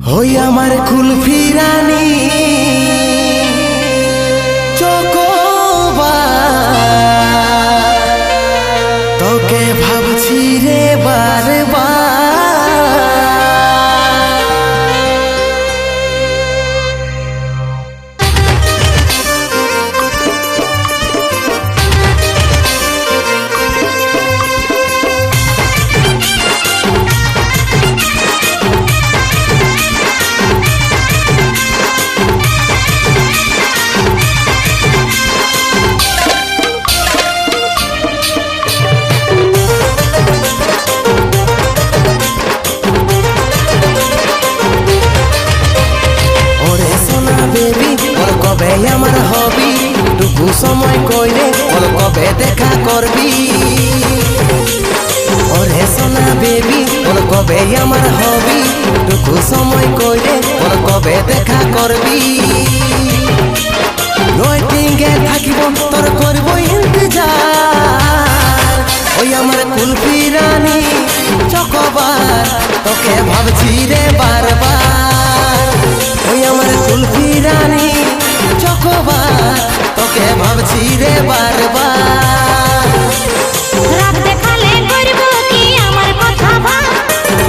হই আমার কুলফি রানী চকোবার, তোকে ভাবছি রে বারবার। আমার হবি টুকু সময় কইরে ওর কবে দেখা করবি, ওরে সোনা বেবি ওর কবে আমার হবি টুকু সময় কইরে ওর কবে দেখা করবি। ওয়েটিংয়ে থাকিব তোর করব ইন্তজার, ওই আমার কুলফি রানী চকোবার, তোকে ভাবছি রে বারবার। ওই আমার কুলফি রানী চকোবার, তোকে ভাবছি রে বারবার। রাত দেখালে করব কি আমার কথা ভাব,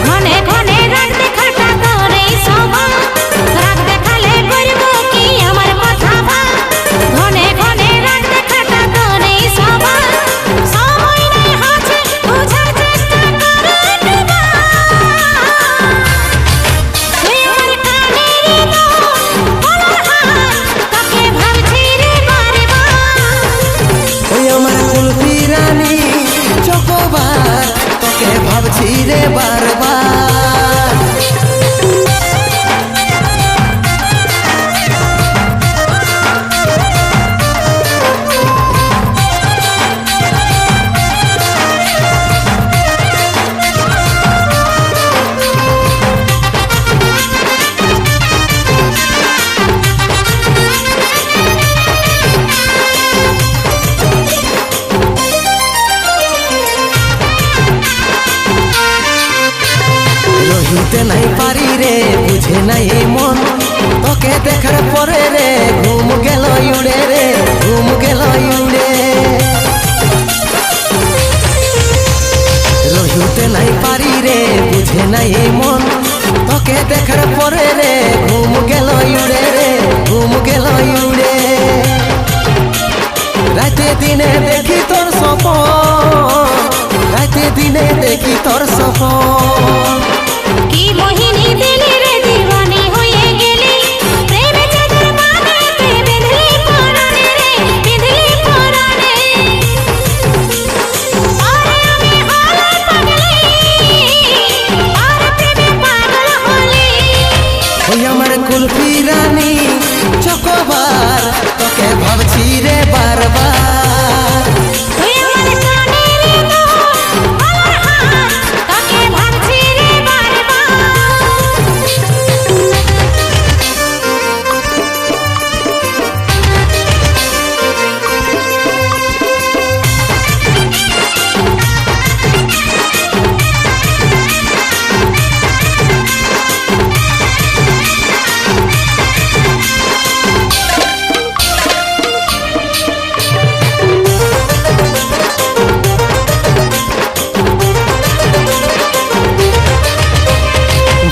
ঘনে ঘনে রাত দেখাটা তোরই স্বভাব। রাত দেখালে করব কি আমার কথা ভাব, ঘনে ঘনে রাত দেখাটা তোরই স্বভাব। সময় নাই হাতে বুঝার চেষ্টা কর দুবার, তুই আমার কানেরই বলার হার, তোকে ভাবছি রে বারবার। ওই আমার কুলফি রানী চকোবার, তোকে ভাবছি রে বারবার। রহিতে নাই পারি রে বুঝে নাই এই মন, তোকে দেখার পরে রে ঘুম গেল উড়ে রে, ঘুম গেল উড়ে। রহিতে নাই পারি রে বুঝে নাই এই মন, তোকে দেখার পরে রে ঘুম গেল উড়ে রে, ঘুম গেল উড়ে। রাতে দিনে দেখি তোর স্বপন, রাতে দিনে দেখি তোর স্বপন। কি মোহিনী দিলি রে দিওয়ানি হয়ে গেলি, প্রেমে চাদর বাঁধতে বেঁধলি পরাণে রে, বেঁধলি পরাণে। আরে আমি হলে পাগলি, আর প্রেমে পাগল হলি। ওই আমার কুলফি রানী চকোবার, তোকে ভাবছি রে বারবার। তুই আমার কানেরই বলার হার, তোকে ভাবছি রে বারবার।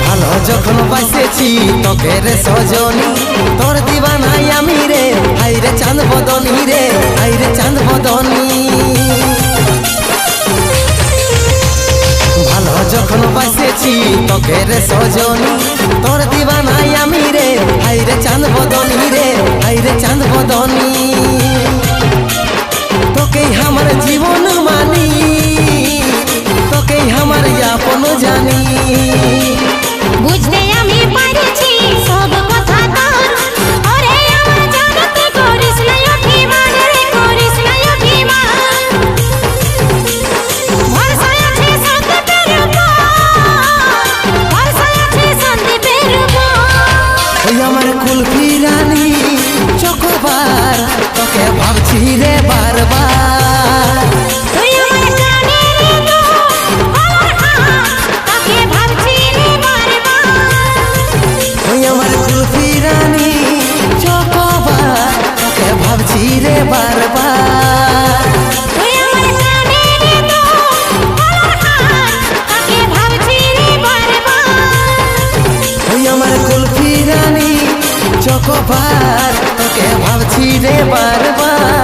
ভালো যখন বাসেছি তোকে রে সজনী, তোর দিবানাই আমি রে, হাই রে চাঁদ বদনী রে, হাই রে চাঁদ বদনী। ভালো যখন বাসেছি তোকে রে সজনী, তোর দিবানাই আমি রে, হাই রে চাঁদ বদনী রে, হাই রে চাঁদ বদনী। তোকেই আমার জীবন মানি, তোকেই আমার আপন জানি। বুঝতে আমি পারছি সব কথা তোর, ওরে আমার জানতে করিস না অভিমান রে, করিস না অভিমান। ভরসা আছে সন্দীপের উপর, ভরসা আছে সন্দীপের উপর। ওই আমার কুলফি রানী চকোবার, তোকে ভাবছি রে বারবার। চকোবার তোকে ভাবছি রে বারবার